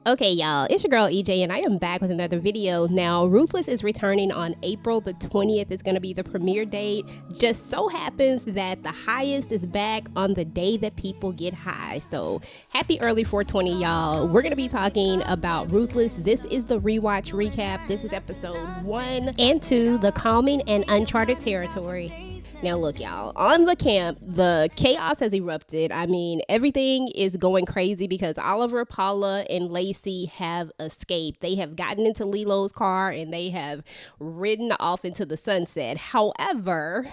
Okay, y'all, it's your girl EJ, and I am back with another video. Now, Ruthless is returning on April the 20th. It's going to be the premiere date. Just so happens that the highest is back on the day that people get high. So, happy early 420, y'all. We're going to be talking about Ruthless. This is the Rewatch recap. This is episode 1 and 2, the calming and uncharted territory. Now look, y'all, on the camp, the chaos has erupted. I mean, everything is going crazy because Oliver, Paula, and Lacey have escaped. They have gotten into Lilo's car and they have ridden off into the sunset. However,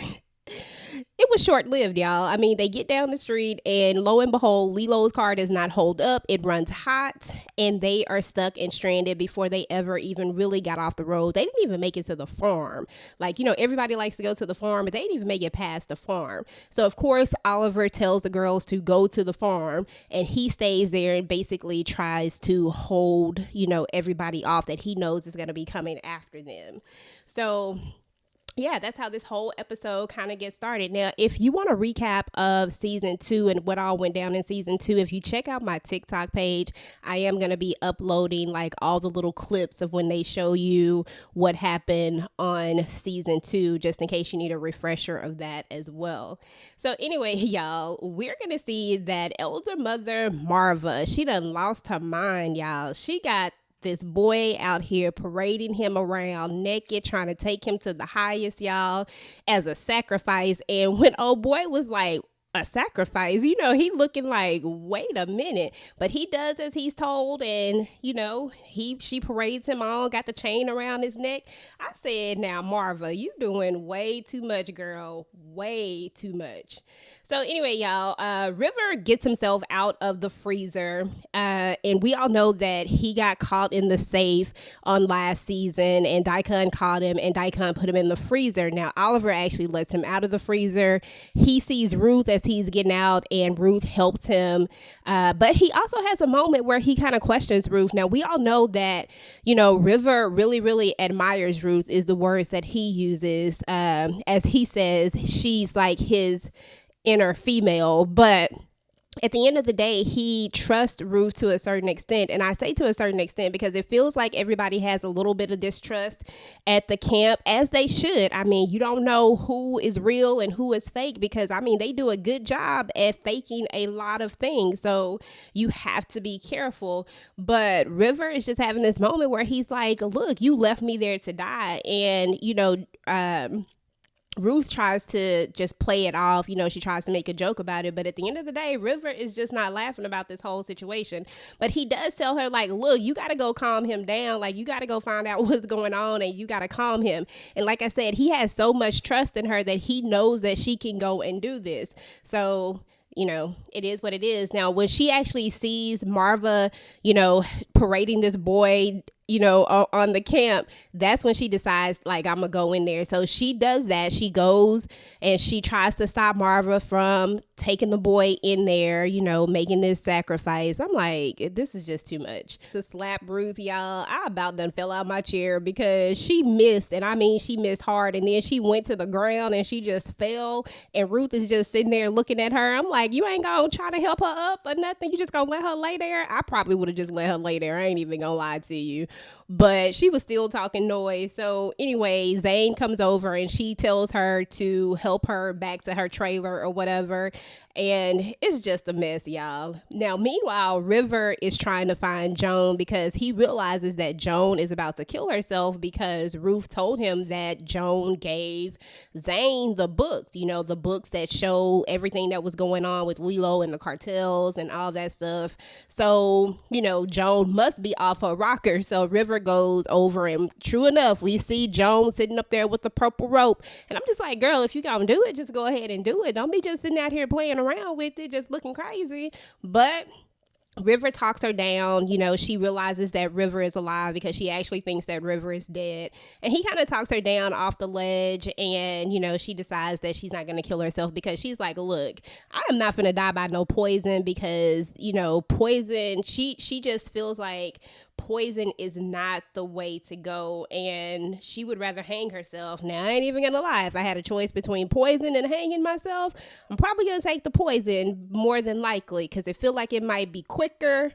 it was short-lived, y'all. I mean, they get down the street and lo and behold, Lilo's car does not hold up. It runs hot and they are stuck and stranded before they ever even really got off the road. They didn't even make it to the farm. Like, you know, everybody likes to go to the farm, but they didn't even make it past the farm. So, of course, Oliver tells the girls to go to the farm and he stays there and basically tries to hold, you know, everybody off that he knows is going to be coming after them. So yeah, that's how this whole episode kind of gets started. Now, if you want a recap of season 2 and what all went down in season 2, if you check out my TikTok page, I am going to be uploading like all the little clips of when they show you what happened on season 2, just in case you need a refresher of that as well. So anyway, y'all, we're going to see that elder mother Marva, she done lost her mind, y'all. She got this boy out here parading him around naked, trying to take him to the highest, y'all, as a sacrifice. And when old boy was like, a sacrifice, you know, he looking like, wait a minute, but he does as he's told, and you know, she parades him on, got the chain around his neck. I said, now Marva, you doing way too much, girl, way too much. So anyway, y'all, River gets himself out of the freezer, and we all know that he got caught in the safe on last season, and Daikon caught him, and Daikon put him in the freezer. Now, Oliver actually lets him out of the freezer. He sees Ruth as he's getting out, and Ruth helps him, but he also has a moment where he kind of questions Ruth. Now, we all know that, you know, River really, really admires Ruth, is the words that he uses. As he says, she's like his inner female, but at the end of the day, he trusts Ruth to a certain extent. And I say to a certain extent because it feels like everybody has a little bit of distrust at the camp, as they should. I mean, you don't know who is real and who is fake because, I mean, they do a good job at faking a lot of things. So you have to be careful. But River is just having this moment where he's like, look, you left me there to die. And, you know, Ruth tries to just play it off, you know, she tries to make a joke about it, but at the end of the day, River is just not laughing about this whole situation. But he does tell her, like, look, you got to go calm him down, like, you got to go find out what's going on and you got to calm him. And like I said, he has so much trust in her that he knows that she can go and do this. So, you know, it is what it is. Now, when she actually sees Marva, you know, parading this boy, you know, on the camp, that's when she decides, like, I'm gonna go in there. So she does that. She goes and she tries to stop Marva from taking the boy in there, you know, making this sacrifice. I'm like, this is just too much. To slap Ruth, y'all, I about done fell out my chair because she missed, and I mean, she missed hard, and then she went to the ground and she just fell, and Ruth is just sitting there looking at her. I'm like, you ain't gonna try to help her up or nothing? You just gonna let her lay there? I probably would have just let her lay there. I ain't even gonna lie to you. But she was still talking noise. So anyway, Zane comes over and she tells her to help her back to her trailer or whatever. And it's just a mess, y'all. Now, meanwhile, River is trying to find Joan because he realizes that Joan is about to kill herself because Ruth told him that Joan gave Zane the books, you know, the books that show everything that was going on with Lilo and the cartels and all that stuff. So, you know, Joan must be off her rocker. So River goes over and true enough, we see Joan sitting up there with the purple rope. And I'm just like, girl, if you gonna do it, just go ahead and do it. Don't be just sitting out here playing around with it, just looking crazy. But River talks her down. You know, she realizes that River is alive because she actually thinks that River is dead. And he kind of talks her down off the ledge. And, you know, she decides that she's not going to kill herself because she's like, look, I am not going to die by no poison because, you know, poison, she just feels like poison is not the way to go, and she would rather hang herself. Now, I ain't even gonna lie, if I had a choice between poison and hanging myself, I'm probably gonna take the poison more than likely because it feel like it might be quicker.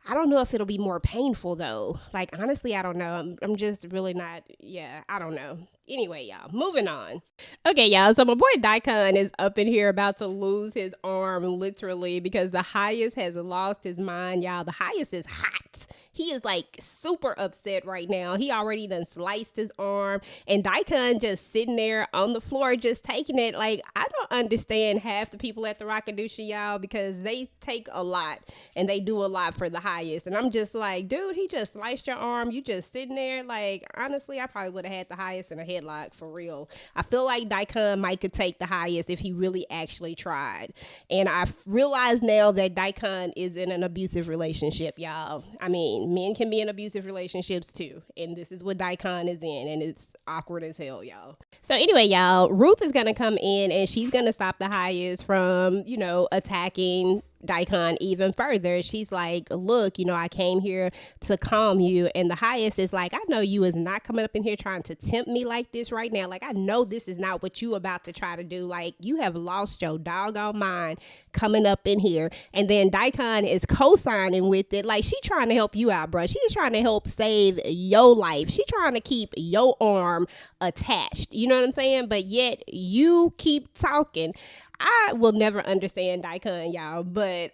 I don't know if it'll be more painful though. Like, honestly, I don't know. I'm just really not, yeah, I don't know. Anyway, y'all, moving on. Okay, y'all, so my boy Daikon is up in here about to lose his arm literally because the highest has lost his mind, y'all. The highest is hot. He is like super upset right now. He already done sliced his arm, and Daikon just sitting there on the floor just taking it. Like, I don't understand half the people at the Rockadusha, y'all, because they take a lot and they do a lot for the highest. And I'm just like, dude, he just sliced your arm. You just sitting there. Like, honestly, I probably would have had the highest in a headlock for real. I feel like Daikon might could take the highest if he really actually tried. And I realize now that Daikon is in an abusive relationship, y'all. I mean, men can be in abusive relationships too, and this is what Daikon is in, and it's awkward as hell, y'all. So anyway, y'all, Ruth is gonna come in and she's gonna stop the highest from, attacking Daikon even further. She's like, look, I came here to calm you. And the highest is like, I know you is not coming up in here trying to tempt me like this right now. Like, I know this is not what you about to try to do. Like, you have lost your doggone mind coming up in here. And then Daikon is co-signing with it. Like, she trying to help you out, bro. She's trying to help save your life. She trying to keep your arm attached. You know what I'm saying? But yet you keep talking. I will never understand Daikon, y'all, but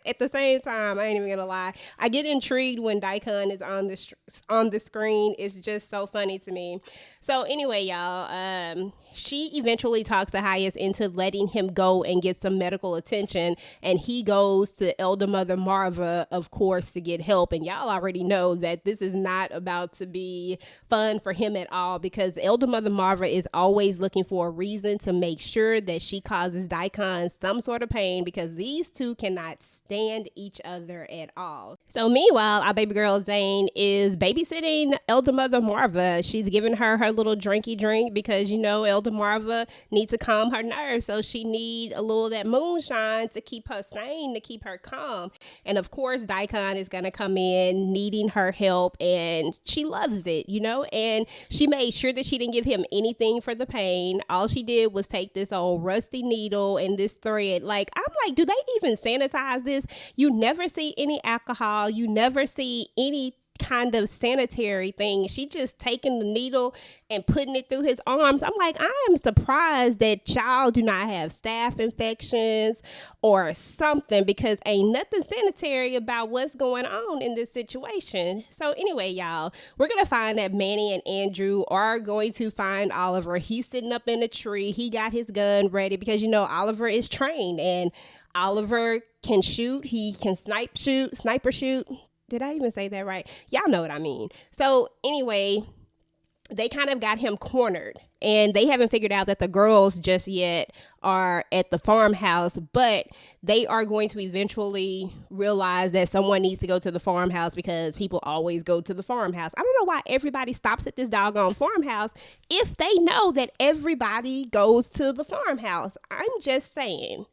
at the same time, I ain't even gonna lie, I get intrigued when Daikon is on the screen. It's just so funny to me. So anyway, y'all, she eventually talks the highest into letting him go and get some medical attention, and he goes to Elder Mother Marva, of course, to get help. And y'all already know that this is not about to be fun for him at all, because Elder Mother Marva is always looking for a reason to make sure that she causes Daikon some sort of pain, because these two cannot stand each other at all. So meanwhile, our baby girl Zane is babysitting Elder Mother Marva. She's giving her little drinky drink because, Elder Marva needs to calm her nerves. So she need a little of that moonshine to keep her sane, to keep her calm. And of course, Daikon is going to come in needing her help, and she loves it, and she made sure that she didn't give him anything for the pain. All she did was take this old rusty needle and this thread. Like, I'm like, do they even sanitize this? You never see any alcohol. You never see any kind of sanitary thing. She just taking the needle and putting it through his arms. I'm like, I am surprised that y'all do not have staph infections or something, because ain't nothing sanitary about what's going on in this situation. So anyway, y'all, we're going to find that Manny and Andrew are going to find Oliver. He's sitting up in a tree. He got his gun ready because, Oliver is trained, and Oliver can shoot. He can sniper shoot. Did I even say that right? Y'all know what I mean. So anyway, they kind of got him cornered, and they haven't figured out that the girls just yet are at the farmhouse, but they are going to eventually realize that someone needs to go to the farmhouse because people always go to the farmhouse. I don't know why everybody stops at this doggone farmhouse if they know that everybody goes to the farmhouse. I'm just saying.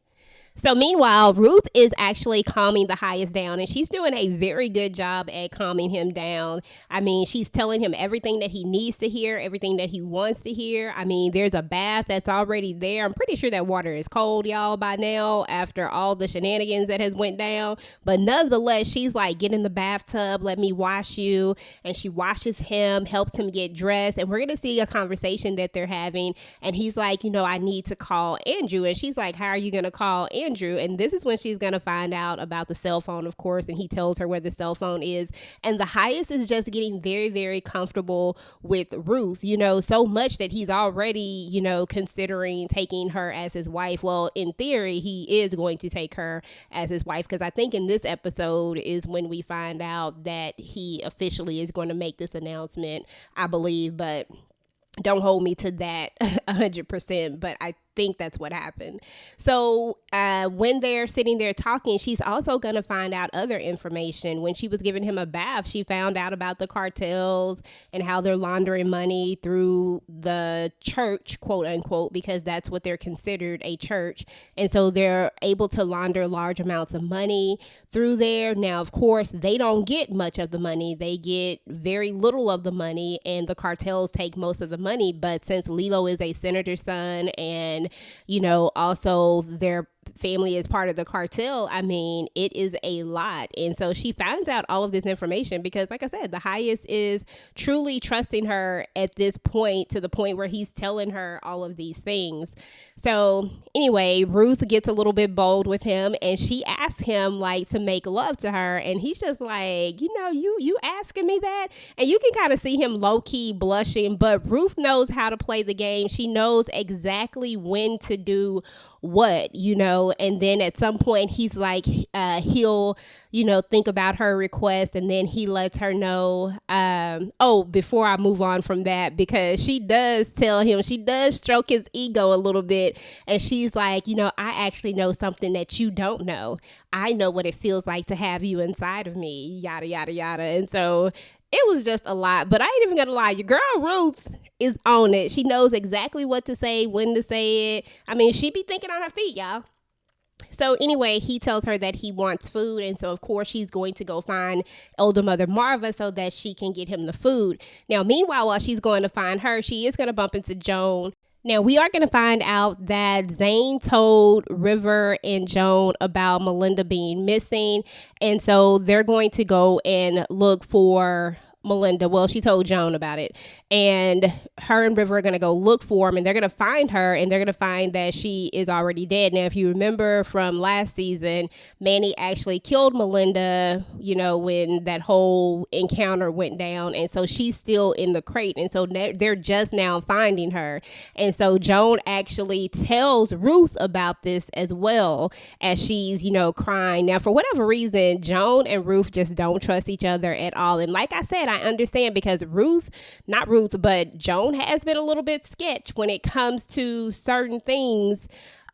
So meanwhile, Ruth is actually calming the highest down, and she's doing a very good job at calming him down. I mean, she's telling him everything that he needs to hear, everything that he wants to hear. I mean, there's a bath that's already there. I'm pretty sure that water is cold, y'all, by now after all the shenanigans that has went down. But nonetheless, she's like, get in the bathtub, let me wash you. And she washes him, helps him get dressed. And we're going to see a conversation that they're having. And he's like, I need to call Andrew. And she's like, how are you going to call Andrew? And this is when she's going to find out about the cell phone, of course, and he tells her where the cell phone is. And the highest is just getting very, very comfortable with Ruth, so much that he's already, considering taking her as his wife. Well, in theory, he is going to take her as his wife, because I think in this episode is when we find out that he officially is going to make this announcement, I believe, but don't hold me to that 100%, but I think that's what happened. So when they're sitting there talking, she's also going to find out other information. When she was giving him a bath, she found out about the cartels and how they're laundering money through the church, quote unquote, because that's what they're considered, a church. And so they're able to launder large amounts of money through there. Now, of course, they don't get much of the money. They get very little of the money, and the cartels take most of the money. But since Lilo is a senator's son, and also their family is part of the cartel, I mean, it is a lot. And so she finds out all of this information because, like I said, the highest is truly trusting her at this point, to the point where he's telling her all of these things. So anyway, Ruth gets a little bit bold with him, and she asks him like to make love to her, and he's just like, you asking me that? And you can kind of see him low-key blushing, but Ruth knows how to play the game. She knows exactly when to do what, and then at some point he's like, he'll, think about her request, and then he lets her know, before I move on from that, because she does tell him, she does stroke his ego a little bit, and she's like, I actually know something that you don't know. I know what it feels like to have you inside of me, yada, yada, yada. And so it was just a lot, but I ain't even gonna lie, your girl Ruth is on it. She knows exactly what to say, when to say it. I mean, she be thinking on her feet, y'all. So anyway, he tells her that he wants food, and so of course she's going to go find elder mother Marva so that she can get him the food. Now, meanwhile, while she's going to find her, she is going to bump into Joan. Now, we are going to find out that Zane told River and Joan about Melinda being missing, and so they're going to go and look for Melinda. Well, she told Joan about it, and her and River are going to go look for him, and they're going to find her, and they're going to find that she is already dead. Now, if you remember from last season, Manny actually killed Melinda, when that whole encounter went down, and so she's still in the crate, and so they're just now finding her. And so Joan actually tells Ruth about this as well, as she's, crying. Now, for whatever reason, Joan and Ruth just don't trust each other at all. And like I said, I understand, because but Joan has been a little bit sketch when it comes to certain things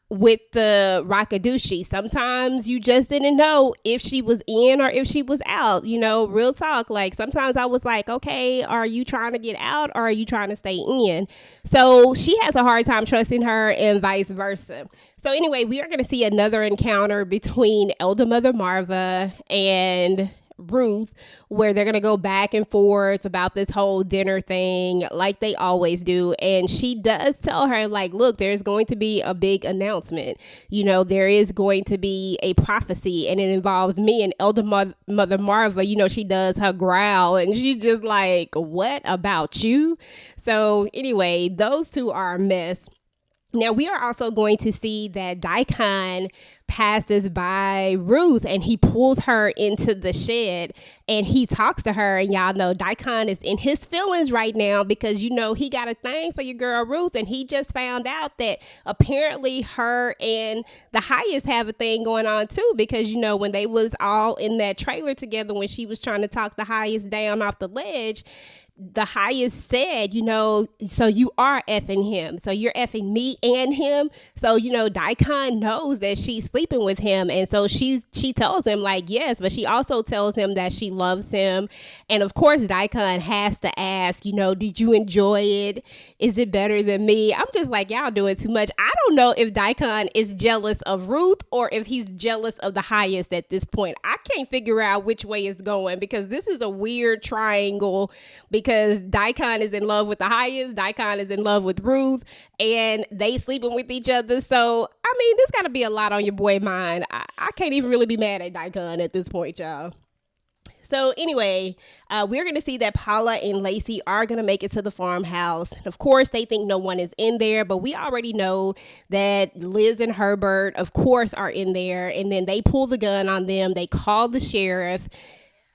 with the Rakadushi. Sometimes you just didn't know if she was in or if she was out, real talk. Like, sometimes I was like, okay, are you trying to get out or are you trying to stay in? So she has a hard time trusting her, and vice versa. So anyway, we are going to see another encounter between Elder Mother Marva and Ruth, where they're going to go back and forth about this whole dinner thing like they always do. And she does tell her, like, look, there's going to be a big announcement. There is going to be a prophecy, and it involves me. And Elder Mother Marva, she does her growl, and she's just like, what about you? So anyway, those two are a mess. Now, we are also going to see that Daikon passes by Ruth, and he pulls her into the shed, and he talks to her. And y'all know Daikon is in his feelings right now, because he got a thing for your girl Ruth, and he just found out that apparently her and the highest have a thing going on too, because when they was all in that trailer together, when she was trying to talk the highest down off the ledge, the highest said, so you are effing him. So you're effing me and him. So, Daikon knows that she's sleeping with him. And so she tells him, like, yes, but she also tells him that she loves him. And of course, Daikon has to ask, did you enjoy it? Is it better than me? I'm just like, y'all doing too much. I don't know if Daikon is jealous of Ruth or if he's jealous of the highest at this point. I can't figure out which way it's going, because this is a weird triangle, because Daikon is in love with the highest, Daikon is in love with Ruth, and they sleeping with each other. So, I mean, this got to be a lot on your boy mind. I can't even really be mad at Daikon at this point, y'all. So anyway, we're going to see that Paula and Lacey are going to make it to the farmhouse. Of course, they think no one is in there, but we already know that Liz and Herbert, of course, are in there. And then they pull the gun on them. They call the sheriff.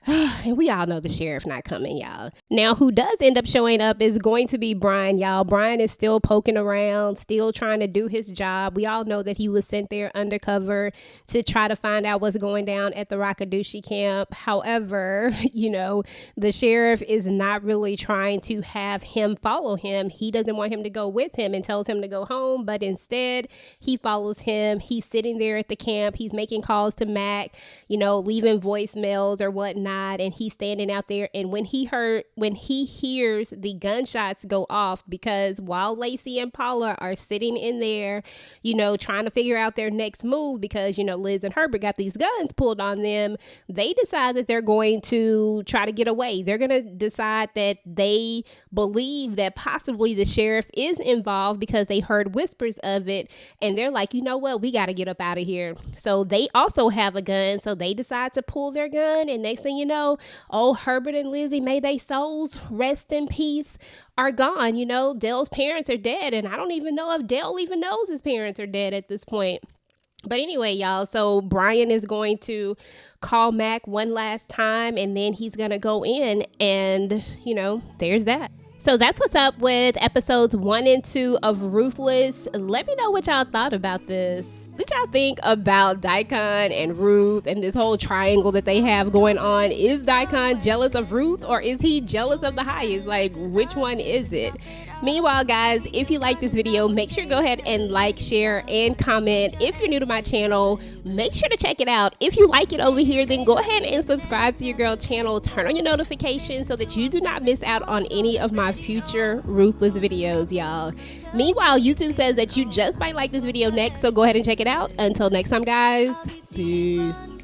And we all know the sheriff not coming, y'all. Now, who does end up showing up is going to be Brian, y'all. Brian is still poking around, still trying to do his job. We all know that he was sent there undercover to try to find out what's going down at the Rakadushi camp. However, the sheriff is not really trying to have him follow him. He doesn't want him to go with him and tells him to go home, but instead he follows him. He's sitting there at the camp. He's making calls to Mac, leaving voicemails or whatnot. whatnot, and he's standing out there. And when he hears the gunshots go off, because while Lacey and Paula are sitting in there, trying to figure out their next move, because Liz and Herbert got these guns pulled on them, they decide that they're going to try to get away. They're going to decide that they believe that possibly the sheriff is involved because they heard whispers of it, and they're like, you know what, we got to get up out of here. So they also have a gun, so they decide to pull their gun, and next thing you know, Herbert and Lizzie, may they souls rest in peace, are gone. Dale's parents are dead, and I don't even know if Dale even knows his parents are dead at this point. But anyway, y'all, so Brian is going to call Mac one last time, and then he's going to go in, and, there's that. So that's what's up with episodes 1 and 2 of Ruthless. Let me know what y'all thought about this. What y'all think about Daikon and Ruth and this whole triangle that they have going on? Is Daikon jealous of Ruth, or is he jealous of the highest? Like, which one is it? Meanwhile, guys, if you like this video, make sure to go ahead and like, share, and comment. If you're new to my channel, make sure to check it out. If you like it over here, then go ahead and subscribe to your girl channel. Turn on your notifications so that you do not miss out on any of my future Ruthless videos, y'all. Meanwhile, YouTube says that you just might like this video next, so go ahead and check it out. Until next time, guys, peace.